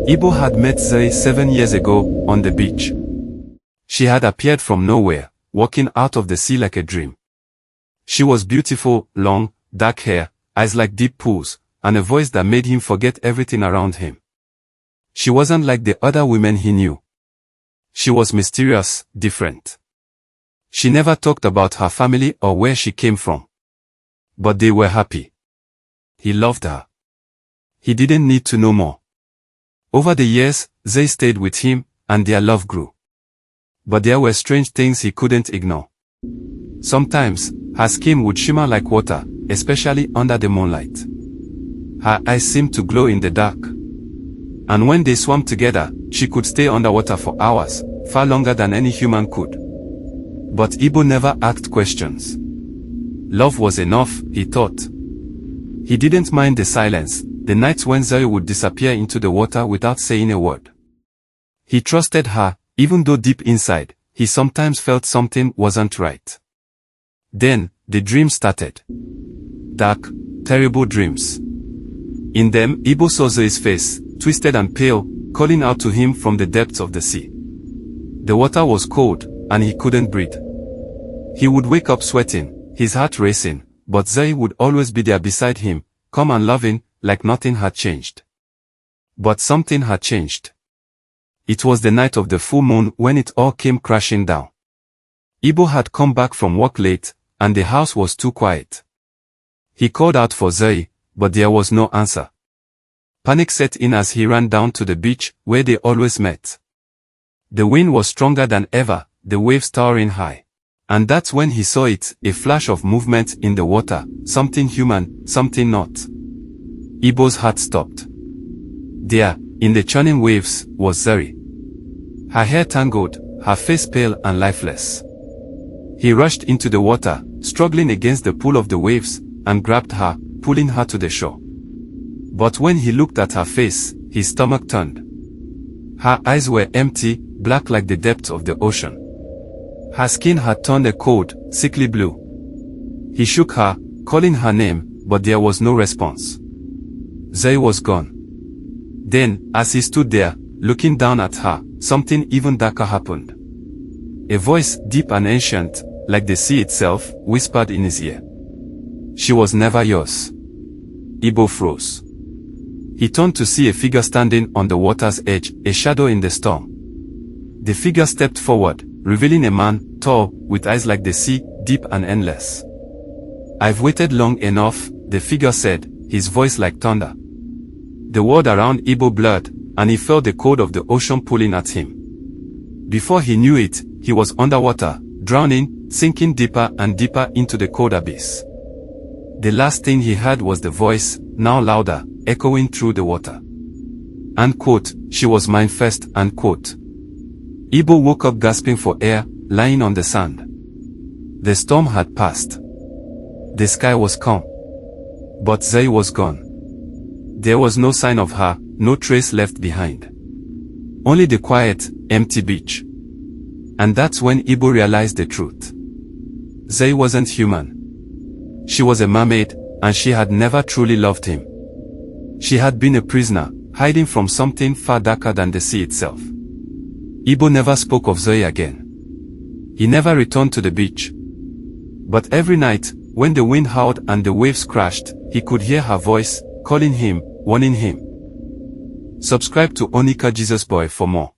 Ibo had met Zoe 7 years ago, on the beach. She had appeared from nowhere, walking out of the sea like a dream. She was beautiful, long, dark hair, eyes like deep pools, and a voice that made him forget everything around him. She wasn't like the other women he knew. She was mysterious, different. She never talked about her family or where she came from. But they were happy. He loved her. He didn't need to know more. Over the years, they stayed with him, and their love grew. But there were strange things he couldn't ignore. Sometimes, her skin would shimmer like water, especially under the moonlight. Her eyes seemed to glow in the dark. And when they swam together, she could stay underwater for hours, far longer than any human could. But Ibo never asked questions. Love was enough, he thought. He didn't mind the silence, the nights when Zoe would disappear into the water without saying a word. He trusted her, even though deep inside, he sometimes felt something wasn't right. Then, the dreams started. Dark, terrible dreams. In them, Ibo saw Zoe's face, twisted and pale, calling out to him from the depths of the sea. The water was cold, and he couldn't breathe. He would wake up sweating, his heart racing, but Zoe would always be there beside him, calm and loving, like nothing had changed. But something had changed. It was the night of the full moon when it all came crashing down. Ibo had come back from work late, and the house was too quiet. He called out for Zoe, but there was no answer. Panic set in as he ran down to the beach, where they always met. The wind was stronger than ever, the waves towering high. And that's when he saw it, a flash of movement in the water, something human, something not. Ibo's heart stopped. There, in the churning waves, was Zoe. Her hair tangled, her face pale and lifeless. He rushed into the water, struggling against the pull of the waves, and grabbed her, pulling her to the shore. But when he looked at her face, his stomach turned. Her eyes were empty, black like the depths of the ocean. Her skin had turned a cold, sickly blue. He shook her, calling her name, but there was no response. Zoe was gone. Then, as he stood there, looking down at her, something even darker happened. A voice, deep and ancient, like the sea itself, whispered in his ear. She was never yours. Ibo froze. He turned to see a figure standing on the water's edge, a shadow in the storm. The figure stepped forward, revealing a man, tall, with eyes like the sea, deep and endless. I've waited long enough, the figure said, his voice like thunder. The world around Ibo blurred, and he felt the cold of the ocean pulling at him. Before he knew it, he was underwater, drowning, sinking deeper and deeper into the cold abyss. The last thing he heard was the voice, now louder, echoing through the water. Unquote, she was mine first, unquote. Ibo woke up gasping for air, lying on the sand. The storm had passed. The sky was calm. But Zoe was gone. There was no sign of her, no trace left behind. Only the quiet, empty beach. And that's when Ibo realized the truth. Zoe wasn't human. She was a mermaid, and she had never truly loved him. She had been a prisoner, hiding from something far darker than the sea itself. Ibo never spoke of Zoe again. He never returned to the beach. But every night, when the wind howled and the waves crashed, he could hear her voice, calling him, warning him. Subscribe to Onyeka Jesusboy for more.